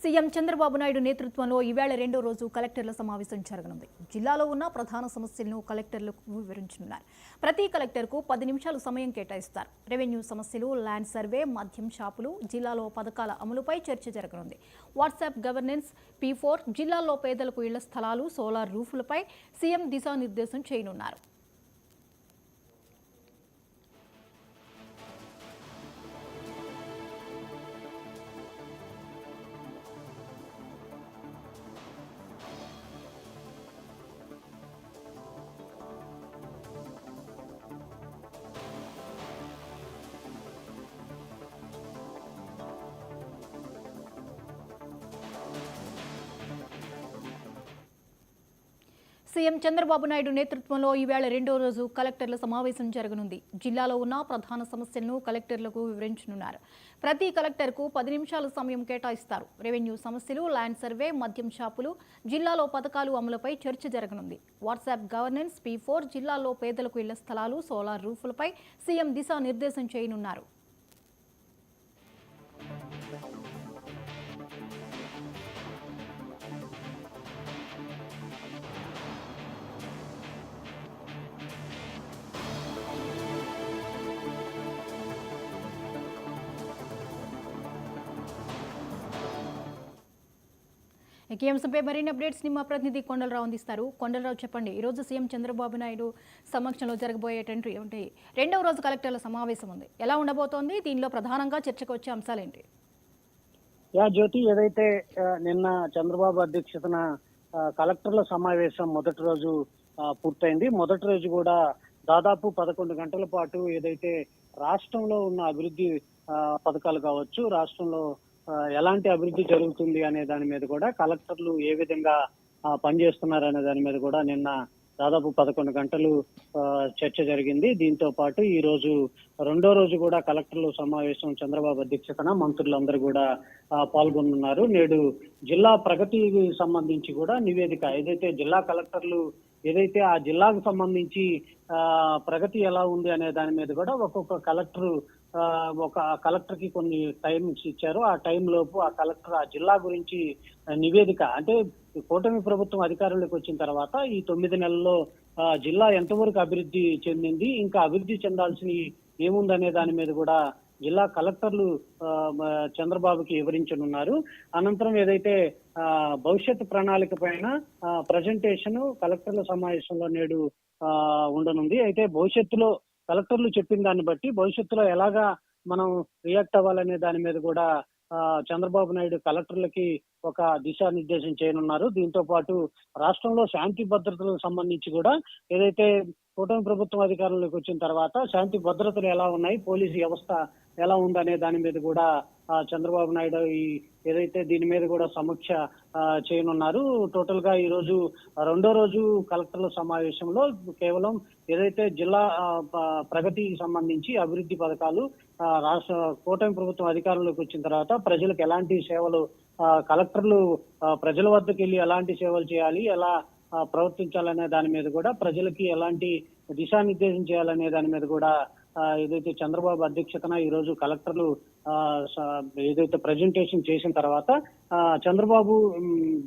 CM Chandrababu Naidu నేతృత్వంలో ఈవేళ రెండో రోజు కలెక్టర్ల సమావేశం జరగనుంది. జిల్లాలో ఉన్న ప్రధాన సమస్యలను కలెక్టర్లకు వివరించనున్నారు. ప్రతి కలెక్టర్కు 10 నిమిషాలు సమయం కేటాయిస్తారు. రెవెన్యూ సమస్యలు, ల్యాండ్ సర్వే, మద్యం షాపులు, జిల్లాలో పథకాల అమలుపై చర్చ జరగనుంది. వాట్సాప్ గవర్నెన్స్, P4, జిల్లాల్లో పేదలకు ఇళ్ల స్థలాలు, సోలార్ రూఫ్లపై సీఎం దిశానిర్దేశం చేయనున్నారు. సీఎం చంద్రబాబు నాయుడు నేతృత్వంలో ఈవేళ రెండో రోజు కలెక్టర్ల సమావేశం జరగనుంది. జిల్లాలో ఉన్న ప్రధాన సమస్యలను కలెక్టర్లకు వివరించనున్నారు. ప్రతి కలెక్టర్కు 10 నిమిషాలు సమయం కేటాయిస్తారు. రెవెన్యూ సమస్యలు, ల్యాండ్ సర్వే, మద్యం షాపులు, జిల్లాలో పథకాలు అమలుపై చర్చ జరగనుంది. వాట్సాప్ గవర్నెన్స్, P4, జిల్లాల్లో పేదలకు ఇళ్ల స్థలాలు, సోలార్ రూఫ్లపై సీఎం దిశానిర్దేశం చేయనున్నారు. ఈ అంశంపై మరిన్ని అప్డేట్స్ ని మా ప్రతినిధి కొండలరావు అందిస్తారు. కొండలరావు, చెప్పండి, ఈ రోజు సీఎం చంద్రబాబు నాయుడు సమక్షంలో జరగబోయేటువంటి రెండవ రోజు కలెక్టర్ల సమావేశం ఉంది. ఎలా ఉండబోతోంది? దీనిలో ప్రధానంగా చర్చకు వచ్చే అంశాలేంటి? జ్యోతి, ఏదైతే నిన్న చంద్రబాబు అధ్యక్షతన కలెక్టర్ల సమావేశం మొదటి రోజు పూర్తయింది. మొదటి రోజు కూడా దాదాపు 11 గంటల పాటు ఏదైతే రాష్ట్రంలో ఉన్న అభివృద్ధి పథకాలు కావచ్చు, రాష్ట్రంలో ఎలాంటి అభివృద్ధి జరుగుతుంది అనే దాని మీద కూడా, కలెక్టర్లు ఏ విధంగా పనిచేస్తున్నారు అనే దాని మీద కూడా నిన్న దాదాపు 11 గంటలు చర్చ జరిగింది. దీంతో పాటు ఈ రోజు రెండో రోజు కూడా కలెక్టర్లు సమావేశం చంద్రబాబు అధ్యక్షతన మంత్రులందరూ కూడా పాల్గొనున్నారు. నేడు జిల్లా ప్రగతికి సంబంధించి కూడా నివేదిక, ఏదైతే జిల్లా కలెక్టర్లు ఏదైతే ఆ జిల్లాకు సంబంధించి ప్రగతి ఎలా ఉంది అనే దాని మీద కూడా ఒక్కొక్క కలెక్టర్ కి కొన్ని టైమ్స్ ఇచ్చారు. ఆ టైం లోపు ఆ కలెక్టర్ ఆ జిల్లా గురించి నివేదిక, అంటే కూటమి ప్రభుత్వం అధికారంలోకి వచ్చిన తర్వాత ఈ 9 నెలల్లో జిల్లా ఎంతవరకు అభివృద్ధి చెందింది, ఇంకా అభివృద్ధి చెందాల్సిన ఏముందనే దాని మీద కూడా జిల్లా కలెక్టర్లు చంద్రబాబుకి వివరించనున్నారు. అనంతరం ఏదైతే భవిష్యత్ ప్రణాళిక పైన ప్రజెంటేషన్ కలెక్టర్ల సమావేశంలో నేడు ఉండనుంది. అయితే భవిష్యత్తులో కలెక్టర్లు చెప్పిన దాన్ని బట్టి భవిష్యత్తులో ఎలాగా మనం రియాక్ట్ అవ్వాలనే దాని మీద కూడా చంద్రబాబు నాయుడు కలెక్టర్లకి ఒక దిశానిర్దేశం చేయనున్నారు. దీంతో పాటు రాష్ట్రంలో శాంతి భద్రతలకు సంబంధించి కూడా, ఏదైతే కూటమి ప్రభుత్వం అధికారంలోకి వచ్చిన తర్వాత శాంతి భద్రతలు ఎలా ఉన్నాయి, పోలీసు వ్యవస్థ ఎలా ఉందనే దాని మీద కూడా చంద్రబాబు నాయుడు ఏదైతే దీని మీద కూడా సమీక్ష చేయనున్నారు. టోటల్ గా ఈ రోజు రెండో రోజు కలెక్టర్ల సమావేశంలో కేవలం ఏదైతే జిల్లా ప్రగతికి సంబంధించి అభివృద్ధి పథకాలు, రాష్ట్ర కూటమి ప్రభుత్వం అధికారంలోకి వచ్చిన తర్వాత ప్రజలకు ఎలాంటి సేవలు, కలెక్టర్లు ప్రజల వద్దకు వెళ్ళి ఎలాంటి సేవలు చేయాలి, ఎలా ప్రవర్తించాలనే దాని మీద కూడా, ప్రజలకి ఎలాంటి దిశానిర్దేశం చేయాలనే దాని మీద కూడా ఏదైతే చంద్రబాబు అధ్యక్షతన ఈ రోజు కలెక్టర్లు ఏదైతే ప్రజెంటేషన్ చేసిన తర్వాత చంద్రబాబు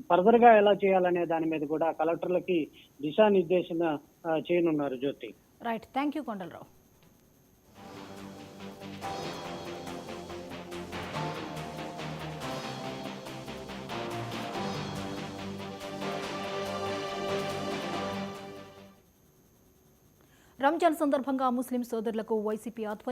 ఫర్దర్ గా ఎలా చేయాలనే దాని మీద కూడా కలెక్టర్లకి దిశానిర్దేశం చేయనున్నారు. Jyoti, right, thank you Kondalarao. Ramzan సందర్భంగా ముస్లిం సోదరులకు వైసీపీ ఆధ్వర్యంలో